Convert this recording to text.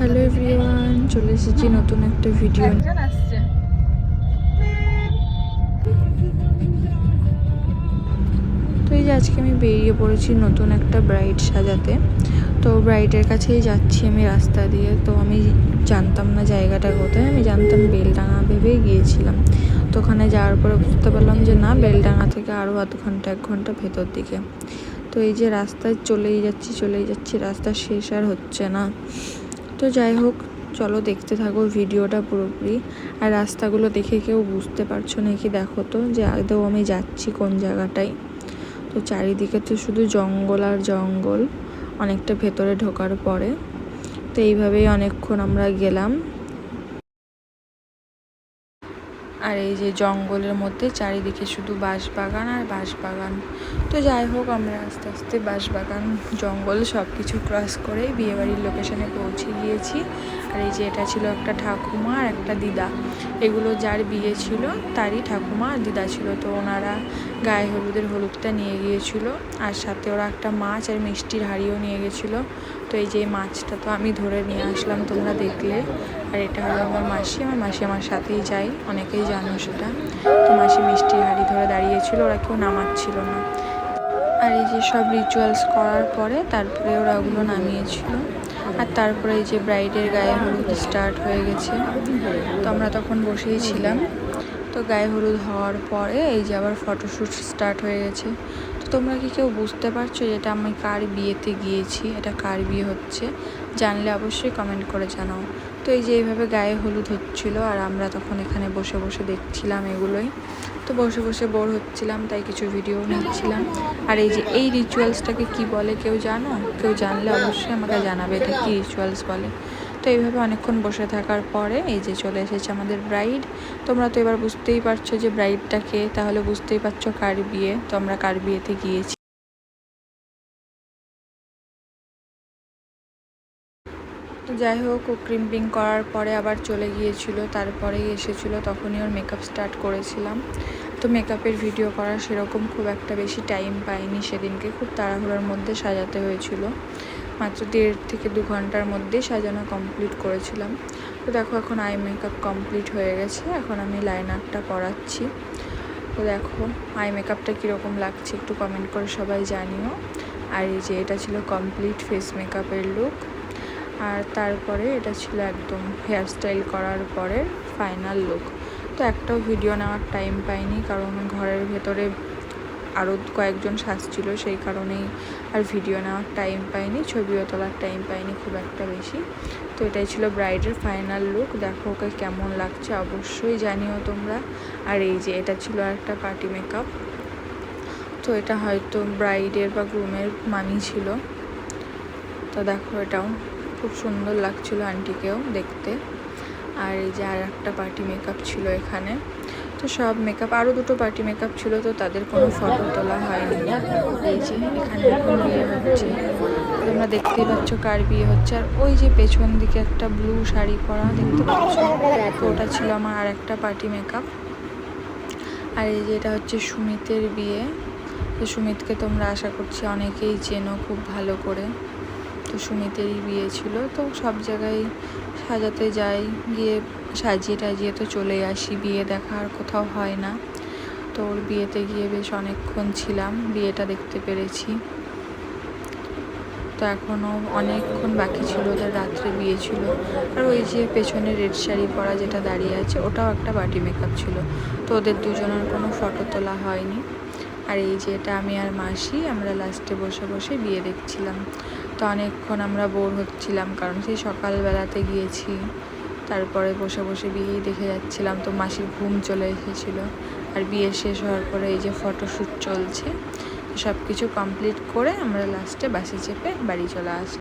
Hello everyone, চলে এসেছি নতুন একটা ভিডিও। তো এই যে আজকে আমি বেরিয়ে পড়েছি নতুন একটা ব্রাইড সাজাতে। তো ব্রাইডের কাছেই যাচ্ছি আমি রাস্তা দিয়ে। তো আমি জানতাম না জায়গাটা কোথায়, আমি জানতাম বেলডাঙা ভেবেই গিয়েছিলাম। তো ওখানে যাওয়ার পরে বুঝতে পারলাম যে না, বেলডাঙা থেকে আরও আধ ঘন্টা 1 ঘন্টা ভেতর দিকে। তো এই যে রাস্তায় চলেই যাচ্ছি, রাস্তা শেষ আর হচ্ছে না। তো যাই হোক, চলো দেখতে থাকো ভিডিওটা পুরোপুরি। আর রাস্তাগুলো দেখে কেউ বুঝতে পারছো নাকি দেখো তো, যে আদৌ আমি যাচ্ছি কোন জায়গাটায়। তো চারিদিকে তো শুধু জঙ্গল আর জঙ্গল, অনেকটা ভেতরে ঢোকার পরে। তো এইভাবেই অনেকক্ষণ আমরা গেলাম। আর এই যে জঙ্গলের মধ্যে চারিদিকে শুধু বাঁশবাগান আর বাঁশবাগান। তো যাই হোক, আমরা আস্তে আস্তে বাঁশবাগান, জঙ্গল সব কিছু ক্রস করে বিয়েবাড়ির লোকেশনে পৌঁছে গিয়েছি। আর এই যে এটা ছিল একটা ঠাকুমা আর একটা দিদা। এগুলো যার বিয়ে ছিল তারই ঠাকুমা আর দিদা ছিল। তো ওনারা গায়ে হলুদটা নিয়ে গিয়েছিল, আর সাথে ওরা একটা মাছ আর মিষ্টির হাঁড়িও নিয়ে গেছিলো। তো এই যে মাছটা তো আমি ধরে নিয়ে আসলাম, তোমরা দেখলে। আর এটা হলো আমার মাসি আমার সাথেই যায়, অনেকেই জানো সেটা। তো মাসি মিষ্টির হাঁড়ি ধরে দাঁড়িয়েছিল, ওরা কেউ নামাচ্ছিল না। আর এই যে সব রিচুয়ালস করার পরে তারপরে ওরা ওগুলো নামিয়েছিল। আর তারপরে এই যে ব্রাইডের গায়ে হলুদ স্টার্ট হয়ে গেছে। তো আমরা তখন বসেই ছিলাম। তো গায়ে হলুদ হওয়ার পরে এই যে আবার ফটোশ্যুট স্টার্ট হয়ে গেছে। তো তোমরা কি কেউ বুঝতে পারছো যে এটা আমি কার বিয়েতে গিয়েছি, এটা কার বিয়ে হচ্ছে? জানলে অবশ্যই কমেন্ট করে জানাও। তো এই যে এইভাবে গায়ে হলুদ হচ্ছিল, আর আমরা তখন এখানে বসে বসে দেখছিলাম এগুলোই। তো বসে বসে বোর হচ্ছিলাম, তাই কিছু ভিডিও নিচ্ছিলাম। আর এই যে এই রিচুয়ালসটাকে কি বলে কেউ জানো? কেউ জানলে অবশ্যই আমাকে জানাবে এটা কী রিচুয়ালস বলে। তো এইভাবে অনেকক্ষণ বসে থাকার পরে এই যে চলে এসেছে আমাদের ব্রাইড। তোমরা তো এবার বুঝতেই পারছো যে ব্রাইডটাকে, তাহলে বুঝতেই পারছো কার বিয়ে। তো আমরা কার বিয়েতে গিয়েছি। তো যাই হোক, ও ক্রিম্পিং করার পরে আবার চলে গিয়েছিল, তারপরেই এসেছিলো, তখনই ওর মেকআপ স্টার্ট করেছিলাম। তো মেকআপের ভিডিও করার সেরকম খুব একটা বেশি টাইম পাইনি সেদিনকে, খুব তাড়াহুড়োর মধ্যে সাজাতে হয়েছিল। মাত্র 1.5 থেকে 2 ঘন্টার মধ্যেই সাজানো কমপ্লিট করেছিলাম। তো দেখো এখন আই মেকআপ কমপ্লিট হয়ে গেছে, এখন আমি লাইনারটা পরাচ্ছি। তো দেখো আই মেকআপটা কীরকম লাগছে একটু কমেন্ট করে সবাই জানিও। আর এই যে এটা ছিল কমপ্লিট ফেস মেকআপের লুক। আর তারপরে এটা ছিল একদম হেয়ারস্টাইল করার পরে ফাইনাল লুক। তো একটাও ভিডিও নেওয়ার টাইম পাইনি, কারণ ঘরের ভেতরে আরও কয়েকজন সাজছিল, সেই কারণেই আর ভিডিও নেওয়ার টাইম পাইনি, ছবিও তোলার টাইম পাইনি খুব একটা বেশি। তো এটাই ছিল ব্রাইডের ফাইনাল লুক। দেখো ওকে কেমন লাগছে অবশ্যই জানিও তোমরা। আর এই যে এটা ছিল একটা পার্টি মেকআপ। তো এটা হয়তো ব্রাইডের বা গ্রুমের মামি ছিল। তো দেখো এটাও খুব সুন্দর লাগছিল আন্টিকেও দেখতে। আর এই যে আর একটা পার্টি মেকআপ ছিল এখানে। তো সব মেকআপ, আরও 2টো পার্টি মেকআপ ছিল, তো তাদের কোনো ফটো তোলা হয়নি। এই যে এখানে এখন বিয়ে হচ্ছে, তোমরা দেখতেই পাচ্ছ কার বিয়ে হচ্ছে। আর ওই যে পেছন দিকে একটা ব্লু শাড়ি পরা দেখতে পাচ্ছ, তো ওটা ছিল আমার আর একটা পার্টি মেকআপ। আর এই যে এটা হচ্ছে সুমিতের বিয়ে। তো সুমিতকে তোমরা আশা করছি অনেকেই চেনো খুব ভালো করে। তো সুমিতেরই বিয়ে ছিল। তো সব জায়গায় সাজাতে যাই, গিয়ে সাজিয়ে টাজিয়ে তো চলে আসি, বিয়ে দেখা আর কোথাও হয় না। তো ওর বিয়েতে গিয়ে বেশ অনেকক্ষণ ছিলাম, বিয়েটা দেখতে পেরেছি। তো এখনও অনেকক্ষণ বাকি ছিল, ওদের রাত্রে বিয়ে ছিল। আর ওই যে পেছনে রেড শাড়ি পরা যেটা দাঁড়িয়ে আছে, ওটাও একটা পার্টি মেকআপ ছিল। তো ওদের দুজনের কোনো ফটো তোলা হয়নি। আর এই যে এটা আমি আর মাসি, আমরা লাস্টে বসে বসে বিয়ে দেখছিলাম। তো অনেকক্ষণ আমরা বোর হচ্ছিলাম, কারণ সেই সকালবেলাতে গিয়েছি, তারপরে বসে বসে বিয়েই দেখে যাচ্ছিলাম। তো মাসির ঘুম চলে এসেছিলো। আর বিয়ে শেষ হওয়ার পরে এই যে ফটোশ্যুট চলছে। সব কিছু কমপ্লিট করে আমরা লাস্টে বাসে চেপে বাড়ি চলে আসি।